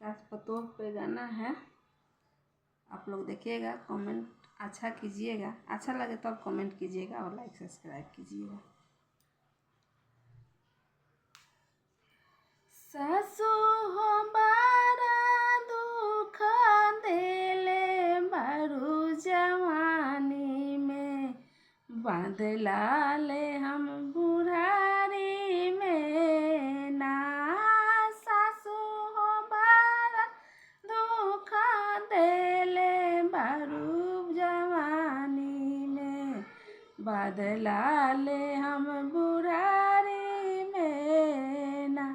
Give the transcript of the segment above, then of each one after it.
सास पतोह पे गाना है, आप लोग देखिएगा, कमेंट अच्छा कीजिएगा, अच्छा लगे तो आप कमेंट कीजिएगा और लाइक सब्सक्राइब कीजिएगा। सासु हो बड़ा दुख देले बारू जवानी में, बांधला ले हम बुढ़ारी में ना। सासु हो बड़ा दुख देले बारू जवानी में, बांधला ले हम बुढ़ारी में ना।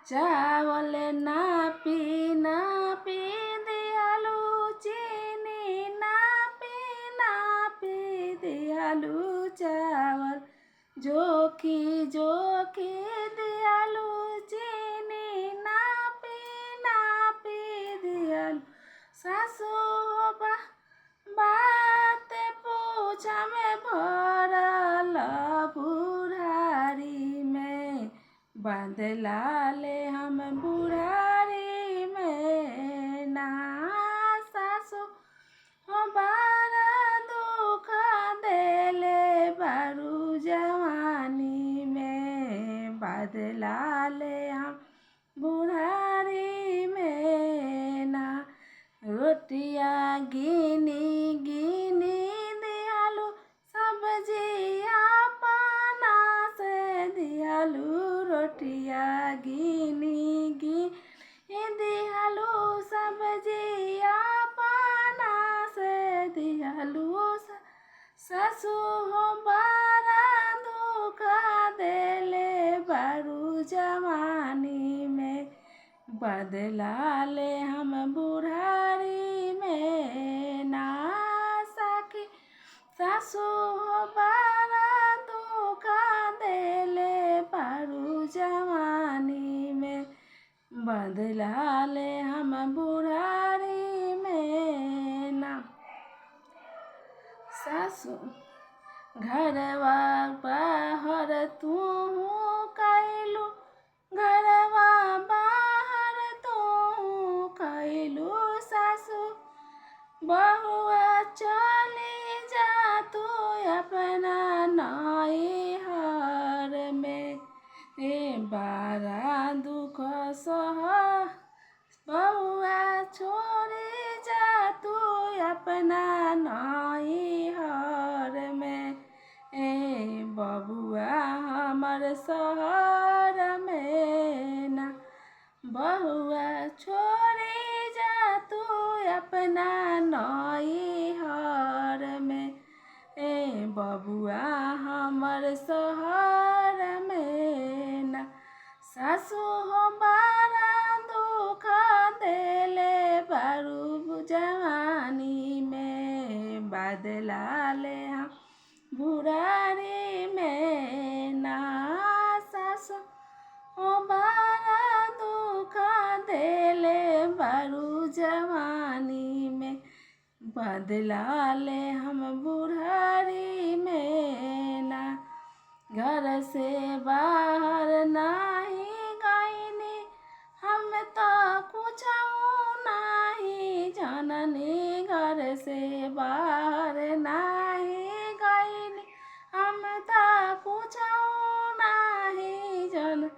चावल नापी दियालू, चीनी नापी दियालू, चावल जोखी दियालू, चीनी नापी दियालू। सासु बात पूछा में भरल बुढ़ारी में, बांधला ले हम बुढ़ारी में ना। सासु हो बड़ा दुख देले बारू जवानी में, बांधला ले हम बुढ़ारी में ना। रोटिया गिनी दियालू, सब्जिया पाना से दियालू, रोटिया गिनी दियालू, सब्जिया पाना से दियालू। सासु हो बड़ा दुख देले बारू जवानी में, बांधला ले हम बुढ़ारी में ना। सखी सासु हो बड़ा दुख देले बारू जवानी में, बांधला ले हम बुढ़ारी में ना। सासु घरवा बाहर तू कैलू, घरवा बाहर तू कैलू। सासु बहुआ चली जा तू अपना नैहर में, बारा दुख सह बहुआ छोड़ी जा तू अपना नैहर में, बबुआ हमर शहर में ना। बहुआ छोड़ी जा तू अपना नैहर में, बबुआ हमर शहर में ना। सासु हो बड़ा दुख देले बारू जवानी में, बांधला ले हम बुढ़ारी में ना। सासु हो बड़ा दुख देले बारू जवानी में, बांधला ले हम बुढ़ारी में ना। घर से बाहर नहीं गईनी, हम तो कुछ नहीं जाननी। घर से बाहर नहीं गईनी, हम तो कुछ नहीं जान।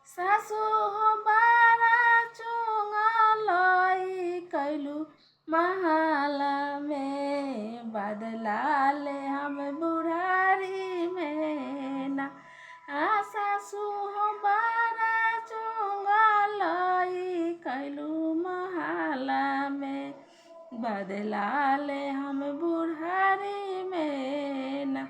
सासु हो बड़ा चुंगलई कैलू महला में, बांधला ले हम बुढ़ारी में ना। सासु हो बड़ा चुंगलई कैलू महला में, बांधला ले हम बुढ़ारी में ना।